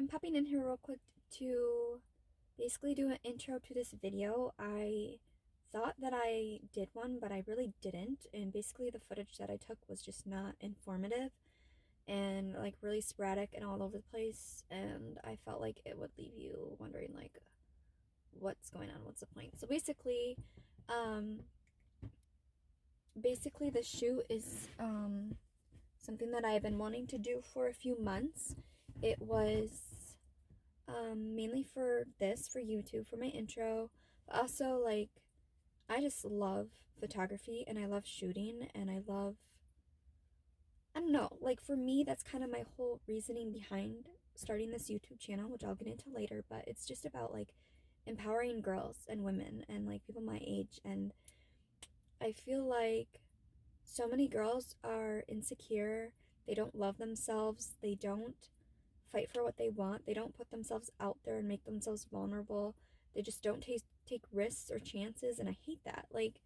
I'm popping in here real quick to basically do an intro to this video. I thought that I did one, but I really didn't, and basically the footage that I took was just not informative and like really sporadic and all over the place, and I felt like it would leave you wondering like what's going on, what's the point. So um basically the shoot is something that I've been wanting to do for a few months. It was mainly for YouTube, for my intro, but also like I just love photography and I love shooting and I don't know, like for me, that's kind of my whole reasoning behind starting this YouTube channel, which I'll get into later, but it's just about like empowering girls and women and like people my age. And I feel like so many girls are insecure, they don't love themselves, they don't fight for what they want. They don't put themselves out there and make themselves vulnerable. They just don't take risks or chances, and I hate that. Like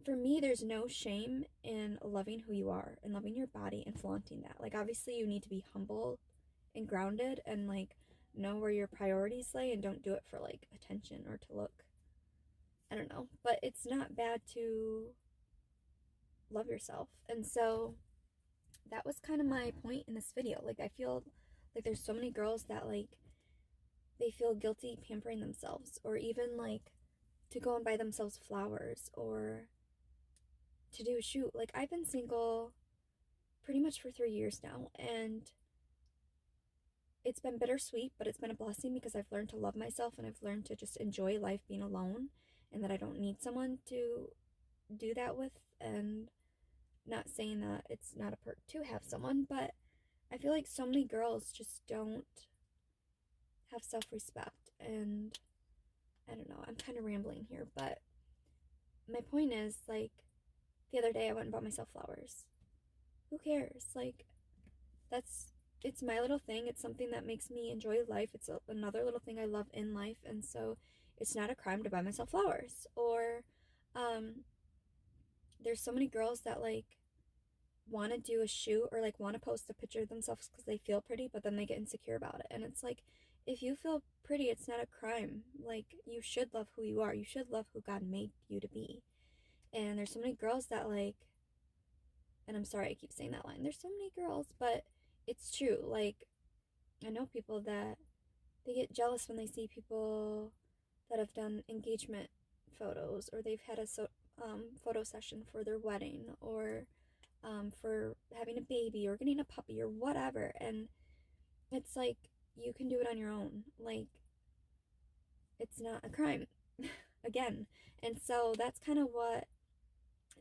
for me, there's no shame in loving who you are and loving your body and flaunting that. Like obviously you need to be humble and grounded and like know where your priorities lay and don't do it for like attention or to look, I don't know, but it's not bad to love yourself. And so that was kind of my point in this video. Like I feel like there's so many girls that like they feel guilty pampering themselves, or even like to go and buy themselves flowers or to do a shoot. Like I've been single pretty much for 3 years now, and it's been bittersweet, but it's been a blessing because I've learned to love myself and I've learned to just enjoy life being alone, and that I don't need someone to do that with. And not saying that it's not a perk to have someone, but I feel like so many girls just don't have self-respect. And I don't know, I'm kind of rambling here, but my point is like the other day I went and bought myself flowers. Who cares? Like it's my little thing. It's something that makes me enjoy life. It's another little thing I love in life, and so it's not a crime to buy myself flowers. Or there's so many girls that like want to do a shoot or like want to post a picture of themselves because they feel pretty, but then they get insecure about it. And it's like, if you feel pretty, it's not a crime. Like you should love who you are. You should love who God made you to be. And there's so many girls that like, and I'm sorry I keep saying that line, there's so many girls, but it's true. Like I know people that they get jealous when they see people that have done engagement photos, or they've had a photo session for their wedding, or for having a baby or getting a puppy or whatever. And it's like, you can do it on your own. Like, it's not a crime. Again. And so that's kind of what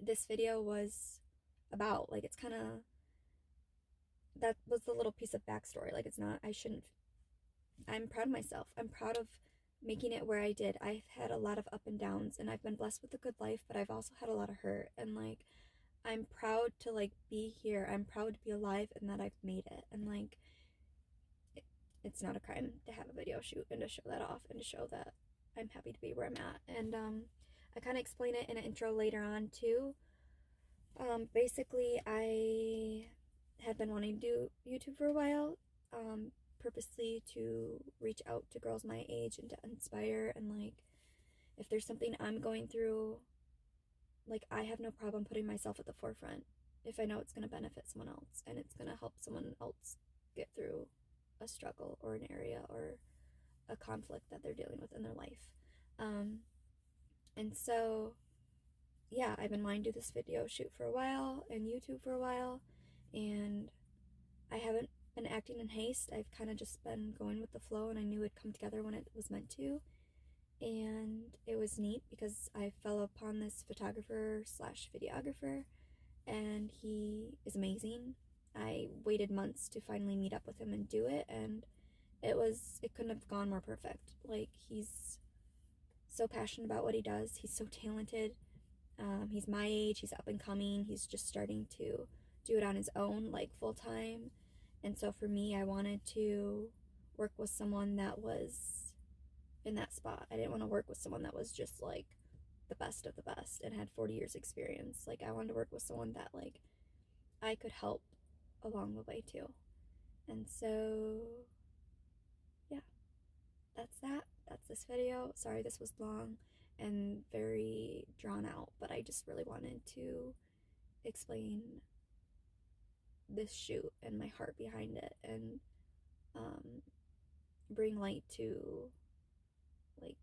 this video was about. Like, it's kind of, that was the little piece of backstory. Like, it's not, I'm proud of myself. I'm proud of making it where I did. I've had a lot of up and downs, and I've been blessed with a good life, but I've also had a lot of hurt. And like, I'm proud to like be here. I'm proud to be alive and that I've made it. And like, it's not a crime to have a video shoot and to show that off and to show that I'm happy to be where I'm at. And I kind of explain it in an intro later on too. Basically, I had been wanting to do YouTube for a while, purposely to reach out to girls my age and to inspire. And like, if there's something I'm going through, like I have no problem putting myself at the forefront if I know it's going to benefit someone else and it's going to help someone else get through a struggle or an area or a conflict that they're dealing with in their life. And so yeah, I've been wanting to do this video shoot for a while and YouTube for a while, and I haven't been acting in haste. I've kind of just been going with the flow, and I knew it'd come together when it was meant to. And it was neat because I fell upon this photographer slash videographer, and he is amazing. I waited months to finally meet up with him and do it, and it couldn't have gone more perfect. Like, he's so passionate about what he does. He's so talented. He's my age. He's up and coming. He's just starting to do it on his own, like full time. And so for me, I wanted to work with someone that was in that spot. I didn't want to work with someone that was just like the best of the best and had 40 years experience. Like I wanted to work with someone that like I could help along the way too. And so that's that. That's this video. Sorry this was long and very drawn out, but I just really wanted to explain this shoot and my heart behind it, and bring light to like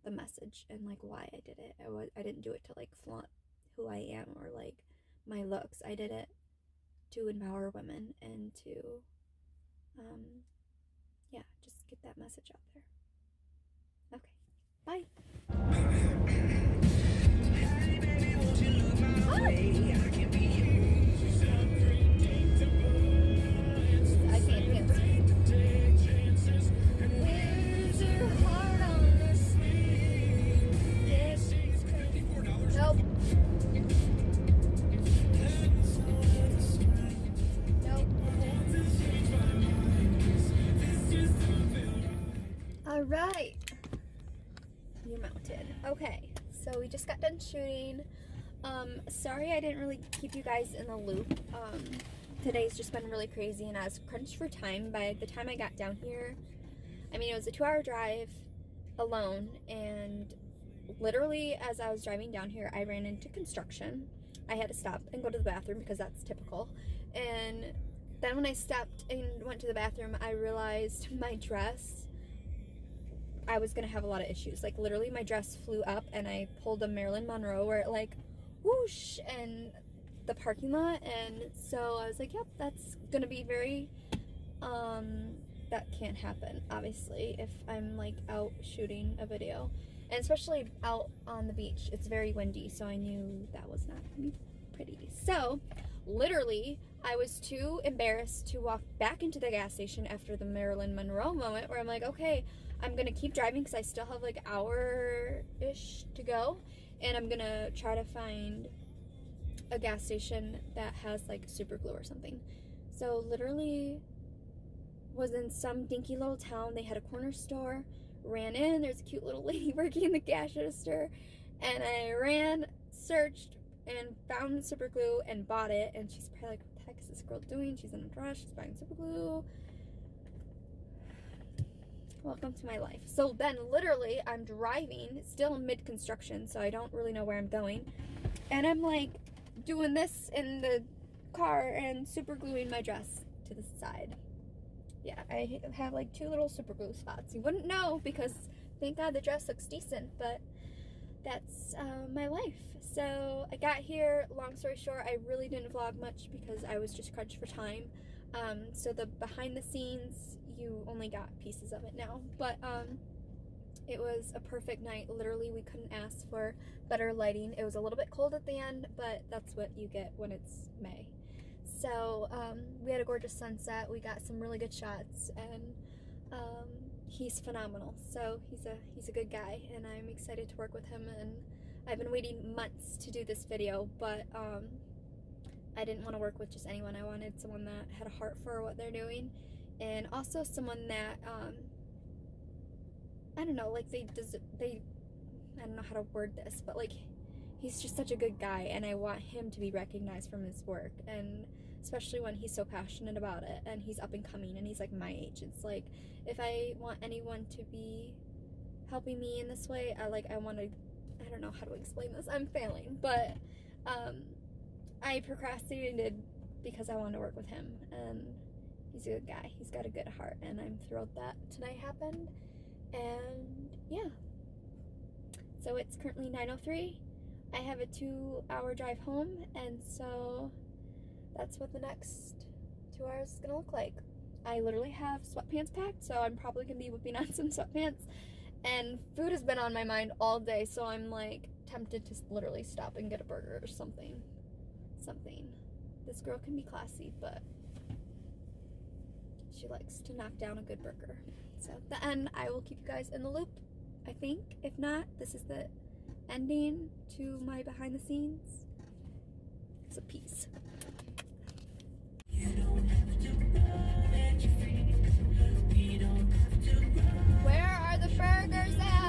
the message and like why I did it. I didn't do it to like flaunt who I am or like my looks. I did it to empower women and to yeah, just get that message out there. Okay, bye. I can't dance. Nope. Nope. All right. You're mounted. Okay, so we just got done shooting. Sorry I didn't really keep you guys in the loop. Today's just been really crazy, and I was crunched for time. By the time I got down here, I mean, it was a 2-hour drive alone, and literally as I was driving down here, I ran into construction. I had to stop and go to the bathroom because that's typical. And then when I stopped and went to the bathroom, I realized my dress, I was gonna have a lot of issues. Like literally my dress flew up and I pulled a Marilyn Monroe where it like whoosh in the parking lot. And so I was like, yep, that's gonna be very that can't happen obviously if I'm like out shooting a video, and especially out on the beach. It's very windy, so I knew that was not gonna be pretty. So literally I was too embarrassed to walk back into the gas station after the Marilyn Monroe moment, where I'm like, okay, I'm gonna keep driving because I still have like an hour-ish to go, and I'm gonna try to find a gas station that has like super glue or something. So literally was in some dinky little town. They had a corner store. Ran in, there's a cute little lady working in the cash register, and I ran, searched, and found super glue and bought it. And she's probably like, what the heck is this girl doing? She's in a rush, she's buying super glue. Welcome to my life. So then literally I'm driving, still mid-construction, so I don't really know where I'm going, and I'm like doing this in the car and super gluing my dress to the side. Yeah, I have like 2 little super glue spots. You wouldn't know because thank God the dress looks decent, but that's my life. So I got here, long story short, I really didn't vlog much because I was just crunched for time. So the behind the scenes, you only got pieces of it now, but it was a perfect night. Literally, we couldn't ask for better lighting. It was a little bit cold at the end, but that's what you get when it's May. So we had a gorgeous sunset. We got some really good shots, and he's phenomenal. So he's a good guy, and I'm excited to work with him. And I've been waiting months to do this video, but I didn't want to work with just anyone. I wanted someone that had a heart for what they're doing, and also someone that I don't know, like they I don't know how to word this, but like he's just such a good guy, and I want him to be recognized from his work, and especially when he's so passionate about it, and he's up and coming, and he's like my age. It's like, if I want anyone to be helping me in this way, I want to, I don't know how to explain this, I'm failing, but I procrastinated because I wanted to work with him, and he's a good guy. He's got a good heart, and I'm thrilled that tonight happened. And yeah, so it's currently 9:03. I have a 2-hour drive home, and so that's what the next 2 hours is gonna look like. I literally have sweatpants packed, so I'm probably gonna be whipping on some sweatpants, and food has been on my mind all day, so I'm like tempted to literally stop and get a burger or something. This girl can be classy, but she likes to knock down a good burger. So at the end, I will keep you guys in the loop, I think. If not, this is the ending to my behind the scenes. So peace. Where are the burgers at?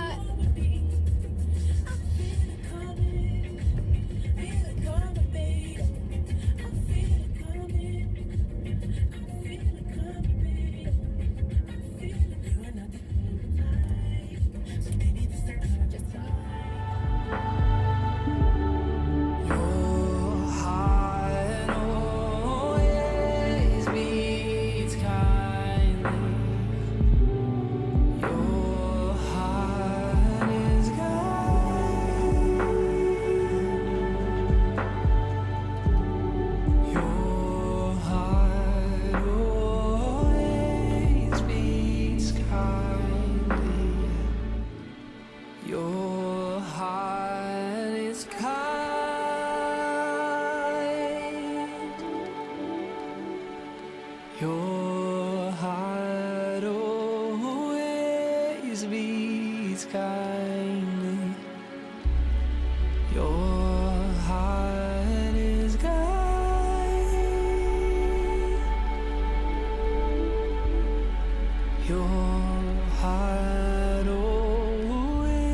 Your heart always beats kindly. Your heart is guiding. Your heart always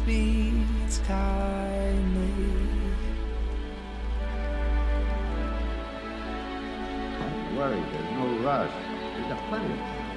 beats kindly. Don't worry, there's no rush. We got plenty of time.